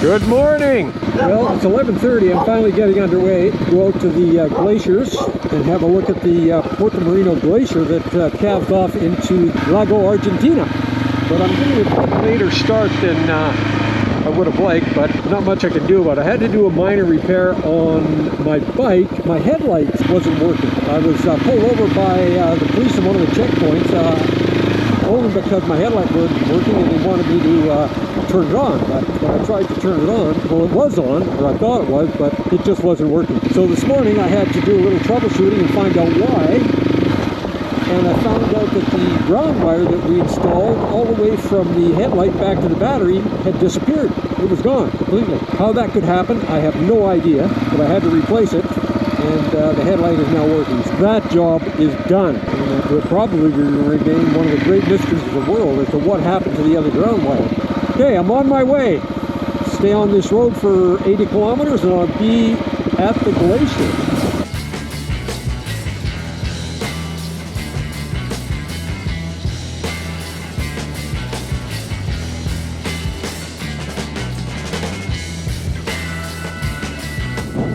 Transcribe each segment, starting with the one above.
Good morning! Well, it's 11:30. I'm finally getting underway. Go out to the glaciers and have a look at the Perito Moreno Glacier that calves off into Lago Argentino. But I'm getting a bit later start than I would have liked, but not much I can do about it. I had to do a minor repair on my bike. My headlight wasn't working. I was pulled over by the police in one of the checkpoints. Only because my headlight wasn't working and they wanted me to turn it on. But when I tried to turn it on, well, it was on, or I thought it was, but it just wasn't working. So this morning I had to do a little troubleshooting and find out why. And I found out that the ground wire that we installed all the way from the headlight back to the battery had disappeared. It was gone completely. How that could happen, I have no idea, but I had to replace it. And the headlight is now working. So that job is done. And it will probably remain one of the great mysteries of the world as to what happened to the other ground wire. Okay, I'm on my way. Stay on this road for 80 kilometers and I'll be at the glacier.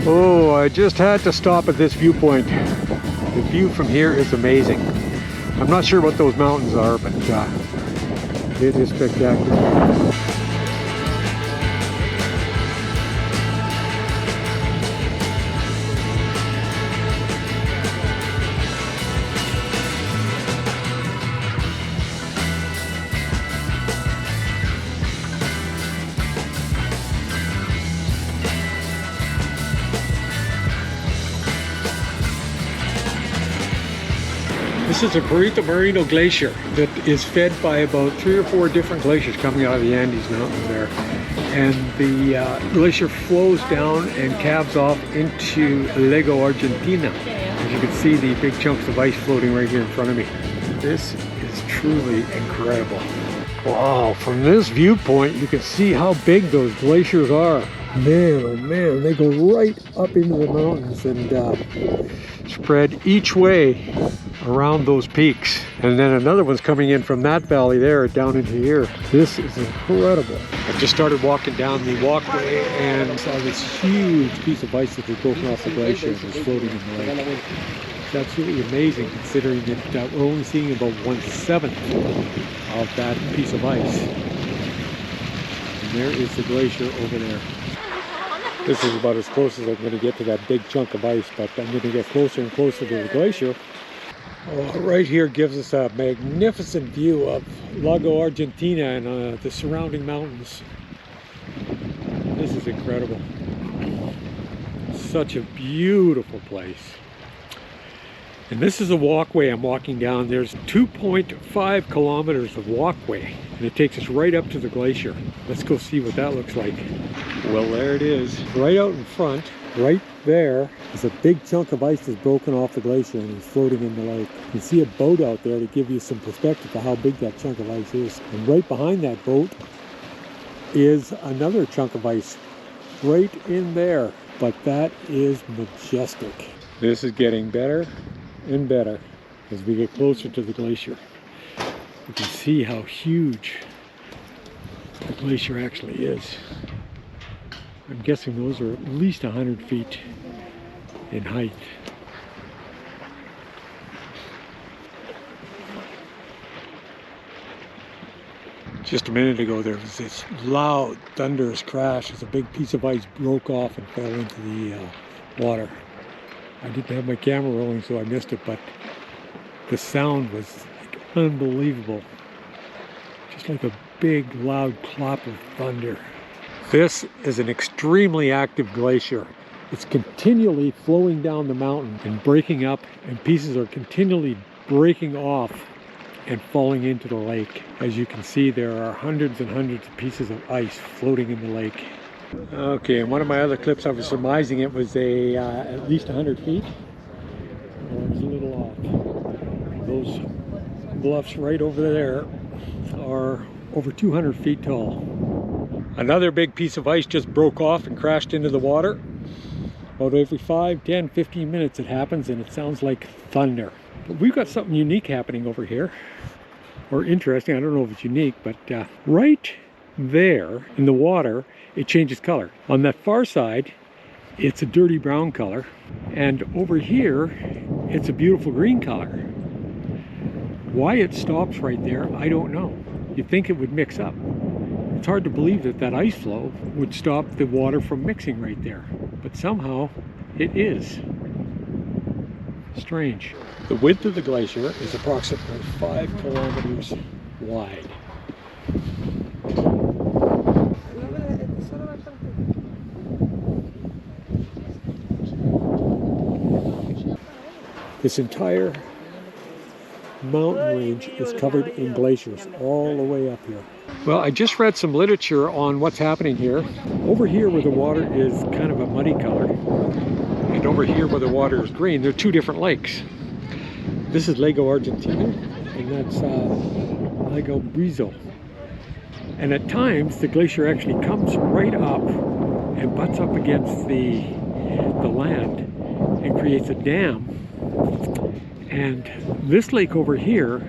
Oh, I just had to stop at this viewpoint. The view from here is amazing. I'm not sure what those mountains are, but it is spectacular. This is a Perito Moreno Glacier that is fed by about 3 or 4 different glaciers coming out of the Andes Mountains there. And the glacier flows down and calves off into Lago Argentino. As you can see, the big chunks of ice floating right here in front of me. This is truly incredible. Wow, from this viewpoint, you can see how big those glaciers are. Man, oh man, they go right up into the mountains and spread each way around those peaks. And then another one's coming in from that valley there down into here. This is incredible. I just started walking down the walkway and saw this huge piece of ice that was broken off the glacier and was floating in the lake. It's absolutely amazing considering that we're only seeing about 1/7 of that piece of ice. And there is the glacier over there. This is about as close as I'm going to get to that big chunk of ice, but I'm going to get closer and closer to the glacier. Oh, right here gives us a magnificent view of Lago Argentina and the surrounding mountains. This is incredible. Such a beautiful place. And this is a walkway I'm walking down. There's 2.5 kilometers of walkway, and it takes us right up to the glacier. Let's go see what that looks like. Well, there it is. Right out in front, right there, is a big chunk of ice that's broken off the glacier and is floating in the lake. You can see a boat out there to give you some perspective of how big that chunk of ice is. And right behind that boat is another chunk of ice right in there. But that is majestic. This is getting better and better as we get closer to the glacier. You can see how huge the glacier actually is. I'm guessing those are at least 100 feet in height. Just a minute ago there was this loud thunderous crash as a big piece of ice broke off and fell into the water. I didn't have my camera rolling, so I missed it, but the sound was like unbelievable. Just like a big loud clap of thunder. This is an extremely active glacier. It's continually flowing down the mountain and breaking up, and pieces are continually breaking off and falling into the lake. As you can see, there are hundreds and hundreds of pieces of ice floating in the lake. Okay, in one of my other clips I was surmising it was at least 100 feet. Well, it was a little off. Those bluffs right over there are over 200 feet tall. Another big piece of ice just broke off and crashed into the water. About every 5, 10, 15 minutes it happens, and it sounds like thunder. But we've got something unique happening over here, or interesting. I don't know if it's unique, but right there in the water it changes color. On that far side, it's a dirty brown color, and over here, it's a beautiful green color. Why it stops right there, I don't know. You'd think it would mix up. It's hard to believe that that ice flow would stop the water from mixing right there, but somehow it is. Strange. The width of the glacier is approximately 5 kilometers wide. This entire mountain range is covered in glaciers all the way up here. Well, I just read some literature on what's happening here. Over here where the water is kind of a muddy color, and over here where the water is green, there are two different lakes. This is Lago Argentino, and that's Lago Burrito. And at times, the glacier actually comes right up and butts up against the land and creates a dam. And this lake over here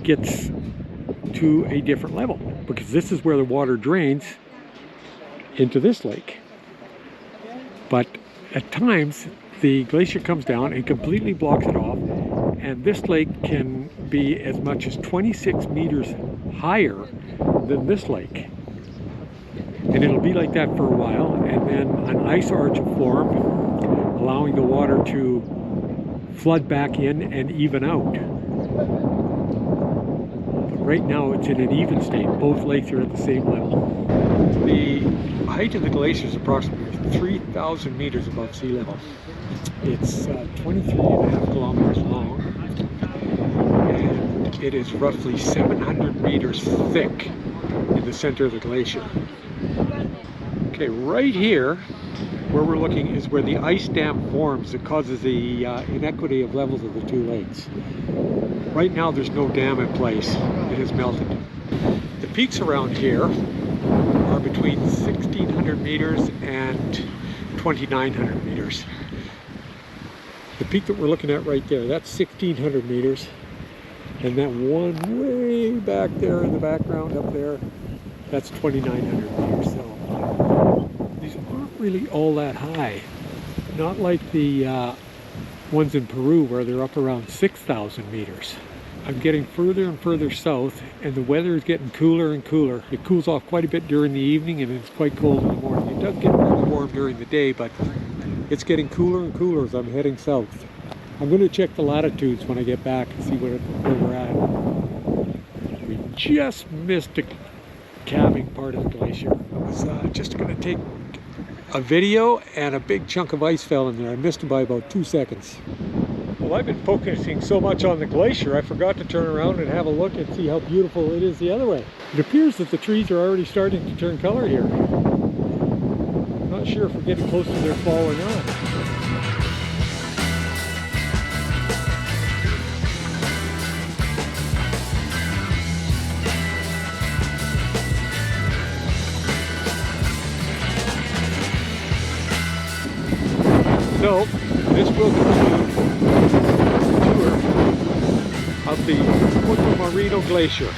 gets to a different level because this is where the water drains into this lake. But at times the glacier comes down and completely blocks it off, and this lake can be as much as 26 meters higher than this lake. And it'll be like that for a while, and then an ice arch will form, allowing the water to flood back in and even out. But right now it's in an even state. Both lakes are at the same level. The height of the glacier is approximately 3,000 meters above sea level. It's 23.5 kilometers long, and it is roughly 700 meters thick in the center of the glacier. Okay, right here where we're looking is where the ice dam forms that causes the inequity of levels of the two lakes. Right now there's no dam in place. It has melted. The peaks around here are between 1,600 meters and 2,900 meters. The peak that we're looking at right there, that's 1,600 meters. And that one way back there in the background up there, that's 2,900 meters. So these aren't really all that high. Not like the ones in Peru where they're up around 6,000 meters. I'm getting further and further south, and the weather is getting cooler and cooler. It cools off quite a bit during the evening, and it's quite cold in the morning. It does get really warm during the day, but it's getting cooler and cooler as I'm heading south. I'm going to check the latitudes when I get back and see where we're at. We just missed the calving part of the glacier. I was just going to take a video, and a big chunk of ice fell in there. I missed it by about 2 seconds. Well, I've been focusing so much on the glacier, I forgot to turn around and have a look and see how beautiful it is the other way. It appears that the trees are already starting to turn color here. I'm not sure if we're getting close to their fall or not. So, this will conclude the tour of the Perito Moreno Glacier.